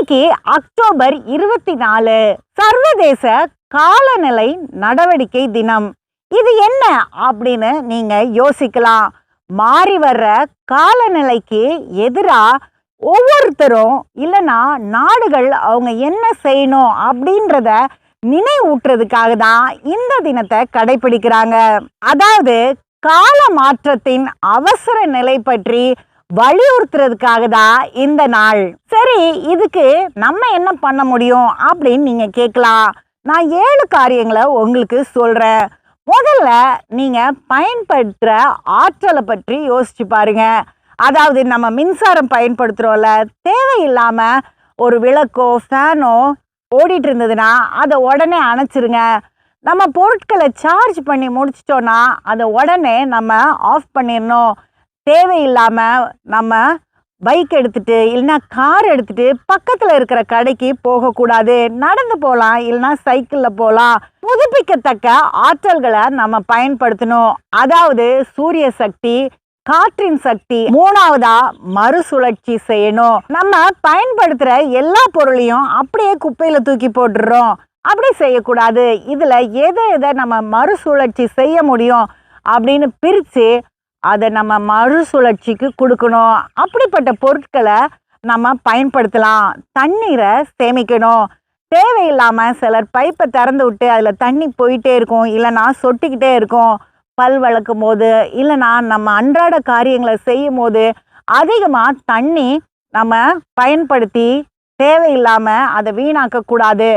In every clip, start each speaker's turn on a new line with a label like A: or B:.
A: இன்னைக்கு அக்டோபர் 24 சர்வதேச காலநிலை நடவடிக்கை தினம். இது என்ன அப்படின்னு நீங்க யோசிக்கலாம். மாறி வர்ற காலநிலைக்கு எதிரா ஒவ்வொருத்தரும் இல்லைன்னா நாடுகள் அவங்க என்ன செய்யணும் அப்படின்றத நினைவூட்டுறதுக்காக தான் இந்த தினத்தை கடைபிடிக்கிறாங்க. அதாவது கால மாற்றத்தின் அவசர நிலை பற்றி வலியுறுத்துறதுக்காக தான் இந்த நாள். சரி, இதுக்கு நம்ம என்ன பண்ண முடியும் அப்படின்னு நீங்க கேட்கலாம். நான் 7 காரியங்களை உங்களுக்கு சொல்றேன். முதல்ல நீங்க பயன்படுத்துற ஆற்றலை பற்றி யோசிச்சு பாருங்க. அதாவது நம்ம மின்சாரம் பயன்படுத்துறோம்ல, தேவையில்லாம ஒரு விளக்கோ ஃபேனோ ஓடிட்டு இருந்ததுன்னா அதை உடனே அணைச்சிருங்க. நம்ம பொருட்களை சார்ஜ் பண்ணி முடிச்சிட்டோன்னா அதை உடனே நம்ம ஆஃப் பண்ணிடணும். தேவையில்லாமல் நம்ம பைக் எடுத்துகிட்டு இல்லைன்னா கார் எடுத்துகிட்டு பக்கத்தில் இருக்கிற கடைக்கு போகக்கூடாது. நடந்து போகலாம், இல்லைன்னா சைக்கிளில் போகலாம். புதுப்பிக்கத்தக்க ஆற்றல்களை நம்ம பயன்படுத்தணும். அதாவது சூரிய சக்தி, காற்றின் சக்தி. 3வதா மறுசுழற்சி செய்யணும். நம்ம பயன்படுத்துகிற எல்லா பொருளையும் அப்படியே குப்பையில் தூக்கி போட்டுடுறோம். அப்படி செய்யக்கூடாது. இதில் எதை நம்ம மறுசுழற்சி செய்ய முடியும் அப்படின்னு பிரித்து அதை நம்ம மறுசுழற்சிக்கு கொடுக்கணும். அப்படிப்பட்ட பொருட்களை நம்ம பயன்படுத்தலாம். தண்ணீரை சேமிக்கணும். தேவையில்லாமல் சிலர் பைப்பை திறந்து விட்டு அதில் தண்ணி போயிட்டே இருக்கும், இல்லைனா சொட்டிக்கிட்டே இருக்கும். பல் வளர்க்கும் போது இல்லைனா நம்ம அன்றாட காரியங்களை செய்யும் போது அதிகமாக தண்ணி நம்ம பயன்படுத்தி தேவையில்லாமல் அதை வீணாக்கக்கூடாது.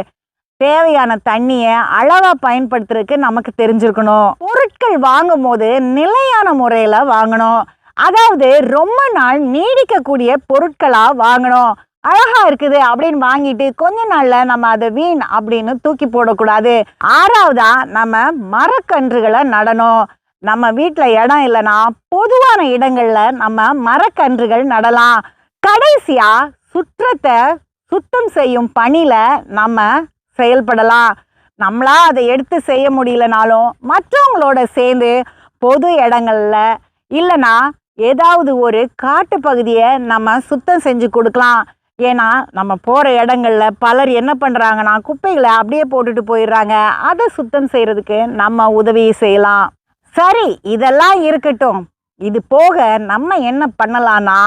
A: தேவையான தண்ணியை அளவாக பயன்படுத்துறதுக்கு நமக்கு தெரிஞ்சிருக்கணும். பொருட்கள் வாங்கும் போது நிலையான முறையில் வாங்கணும். அதாவது ரொம்ப நாள் நீடிக்கக்கூடிய பொருட்களாக வாங்கணும். அழகா இருக்குது அப்படின்னு வாங்கிட்டு கொஞ்ச நாள்ல நம்ம அதை வீண் அப்படின்னு தூக்கி போடக்கூடாது. 6வதா நம்ம மரக்கன்றுகளை நடணும். நம்ம வீட்டில் இடம் இல்லைன்னா பொதுவான இடங்கள்ல நம்ம மரக்கன்றுகள் நடலாம். கடைசியா சுற்றத்தை சுத்தம் செய்யும் பணியில நம்ம செயல்படலாம். நம்மளா அதை எடுத்து செய்ய முடியலனாலும் மற்றவங்களோட சேர்ந்து பொது இடங்கள்ல இல்லைன்னா ஏதாவது ஒரு காட்டு பகுதியை நம்ம சுத்தம் செஞ்சு கொடுக்கலாம். ஏன்னா நம்ம போகிற இடங்கள்ல பலர் என்ன பண்ணுறாங்கன்னா குப்பைகளை அப்படியே போட்டுட்டு போயிடுறாங்க. அதை சுத்தம் செய்கிறதுக்கு நம்ம உதவி செய்யலாம். சரி, இதெல்லாம் இருக்கட்டும். இது போக நம்ம என்ன பண்ணலான்னா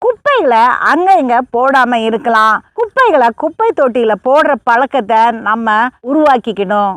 A: குப்பைகளை அங்கே இங்கே போடாமல் இருக்கலாம். குப்பைகளை குப்பை தொட்டியில் போடுற பழக்கத்தை நம்ம உருவாக்கிக்கணும்.